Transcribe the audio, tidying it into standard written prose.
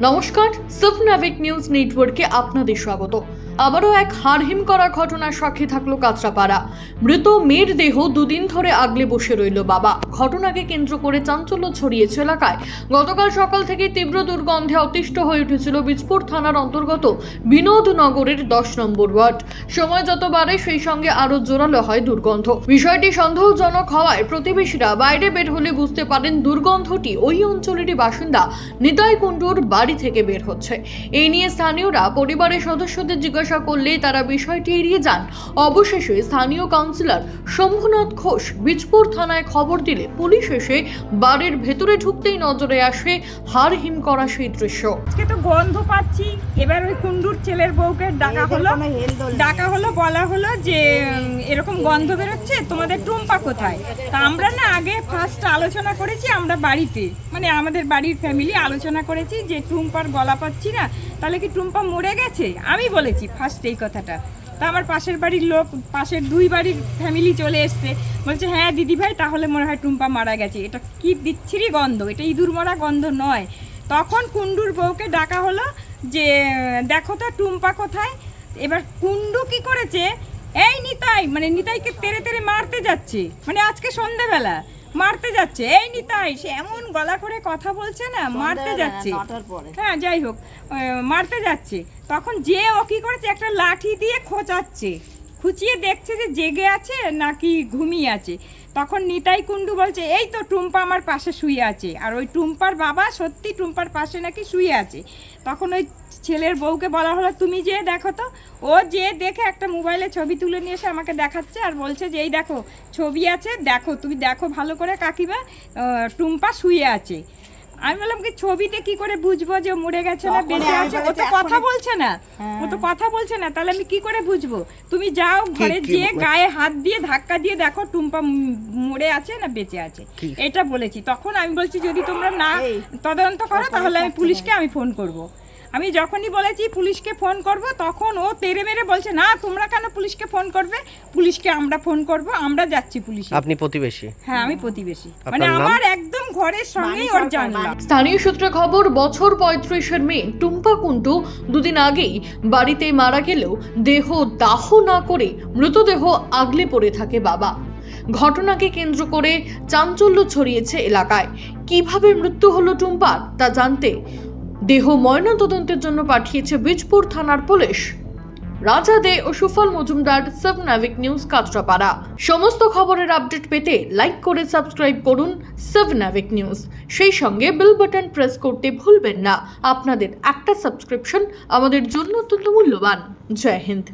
নমস্কার, সাবনাভিক নিউজ নেটওয়ার্কে আপনাদের স্বাগত। আবারও এক হাড়হিম করা ঘটনার সাক্ষী থাকলো কাঁচরাপাড়া। মৃত মেয়ের দেহ দুদিন ধরে আগলে বসে রইল বাবা। ঘটনাকে কেন্দ্র করে চাঞ্চল্য ছড়িয়েছে এলাকায়। গতকাল সকাল থেকে তীব্র দুর্গন্ধে অতিষ্ঠ হয়ে উঠেছিল বীজপুর থানার অন্তর্গত বিনোদনগরের 10 নম্বর ওয়ার্ড। সময় যত বাড়ে সেই সঙ্গে আরো জোরালো হয় দুর্গন্ধ। বিষয়টি সন্দেহজনক হওয়ায় প্রতিবেশীরা বাইরে বের হলে বুঝতে পারেন দুর্গন্ধটি ওই অঞ্চলেরই বাসিন্দা নিতাই কুণ্ডুর বাড়ি থেকে বের হচ্ছে। এই নিয়ে স্থানীয়রা পরিবারের সদস্যদের জিজ্ঞাসা করলে তারা বিষয়টি এড়িয়ে যান। অবশেষে স্থানীয় কাউন্সিলর শম্ভুনাথ ঘোষ বীজপুর থানায় খবর দিলে পুলিশ এসে বাড়ির ভেতরে ঢুকতেই নজরে আসে হাড়হিম করা সেই দৃশ্য। আজকে তো গন্ধ পাচ্ছি। এবার ওই কুণ্ডুর ছেলের বউকে ডাকা হলো বলা হলো যে এরকম গন্ধ বেরোচ্ছে, তোমাদের টুম্পা কোথায়? তা আমরা না আগে ফার্স্ট আলোচনা করেছি, আমরা বাড়িতে মানে আমাদের বাড়ির ফ্যামিলি আলোচনা করেছি যে টুম্পার গলা পাচ্ছি না, তাহলে কি টুম্পা মরে গেছে? আমি বলেছি ফার্স্ট এই কথাটা। তা আমার পাশের বাড়ির লোক, পাশের দুই বাড়ির ফ্যামিলি চলে এসছে, বলছে হ্যাঁ দিদি ভাই তাহলে মনে হয় টুম্পা মারা গেছে। এটা কি বিচ্ছিরি গন্ধ, এটা ইঁদুর মরা গন্ধ নয়। তখন কুণ্ডুর বউকে ডাকা হলো যে দেখো তো টুম্পা কোথায়। এবার কুণ্ডু কি করেছে, এই নিতাই মানে নিতাইকে তেড়ে তেড়ে মারতে যাচ্ছে, মানে আজকে সন্ধ্যাবেলা মারতে যাচ্ছে। এই নিতাই, সে এমন গলা করে কথা বলছে না, মারতে যাচ্ছে। হ্যাঁ যাই হোক, মারতে যাচ্ছে। তখন যে ও কি করেছে, একটা লাঠি দিয়ে খোঁচাচ্ছে, খুঁচিয়ে দেখছে যে জেগে আছে নাকি ঘুমিয়ে আছে। তখন নিতাই কুণ্ডু বলছে এই তো টুম্পা আমার পাশে শুয়ে আছে। আর ওই টুম্পার বাবা সত্যি টুম্পার পাশে নাকি শুয়ে আছে। তখন ওই ছেলের বউকে বলা হলো তুমি যে দেখো তো। ও যে দেখে একটা মোবাইলে ছবি তুলে নিয়ে এসে আমাকে দেখাচ্ছে আর বলছে যে এই দেখো ছবি আছে, দেখো তুমি দেখো ভালো করে কাকিমা, টুম্পা শুয়ে আছে। আমি বললাম কি ছবিতে কি করে বুঝবো যে মরে গেছে না বেঁচে আছে? ও তো কথা বলছে না, ও তো কথা বলছে না, তাহলে আমি কি করে বুঝবো? তুমি যাও ঘরে গিয়ে গায়ে হাত দিয়ে ধাক্কা দিয়ে দেখো টুম্পা মরে আছে না বেঁচে আছে, এটা বলেছি। তখন আমি বলছি যদি তোমরা না তদন্ত করো তাহলে আমি পুলিশকে ফোন করব। আমি যখনই বলেছি পুলিশকে ফোন করব, তখন ও তেড়ে মেরে বলছে না তোমরা কেন পুলিশকে ফোন করবে, পুলিশকে আমরা ফোন করব, আমরা যাচ্ছি পুলিশে। আপনি প্রতিবেশী? হ্যাঁ আমি প্রতিবেশী, মানে আমার একদম ঘরের সঙ্গেই ওর জানলা। স্থানীয় সূত্রে খবর, বছর 35-এর মেয়ে টুম্পা কুণ্ডু দুদিন আগেই বাড়িতে মারা গেলেও দেহ দাহ না করে মৃতদেহ আগলে পড়ে থাকে বাবা। ঘটনাকে কেন্দ্র করে চাঞ্চল্য ছড়িয়েছে এলাকায়। কিভাবে মৃত্যু হলো টুম্পার তা জানতে দেহ ময়নাতদন্তের জন্য পাঠিয়েছে বীজপুর থানার পুলিশ। রাজা দে ও সুফল মজুমদার, সাবনাভিক নিউজ, কাঁচরাপাড়া। সমস্ত খবরের আপডেট পেতে লাইক করে সাবস্ক্রাইব করুন সাবনাভিক নিউজ। সেই সঙ্গে বেল বাটন প্রেস করতে ভুলবেন না। আপনাদের একটা সাবস্ক্রিপশন আমাদের জন্য অত্যন্ত মূল্যবান। জয় হিন্দ।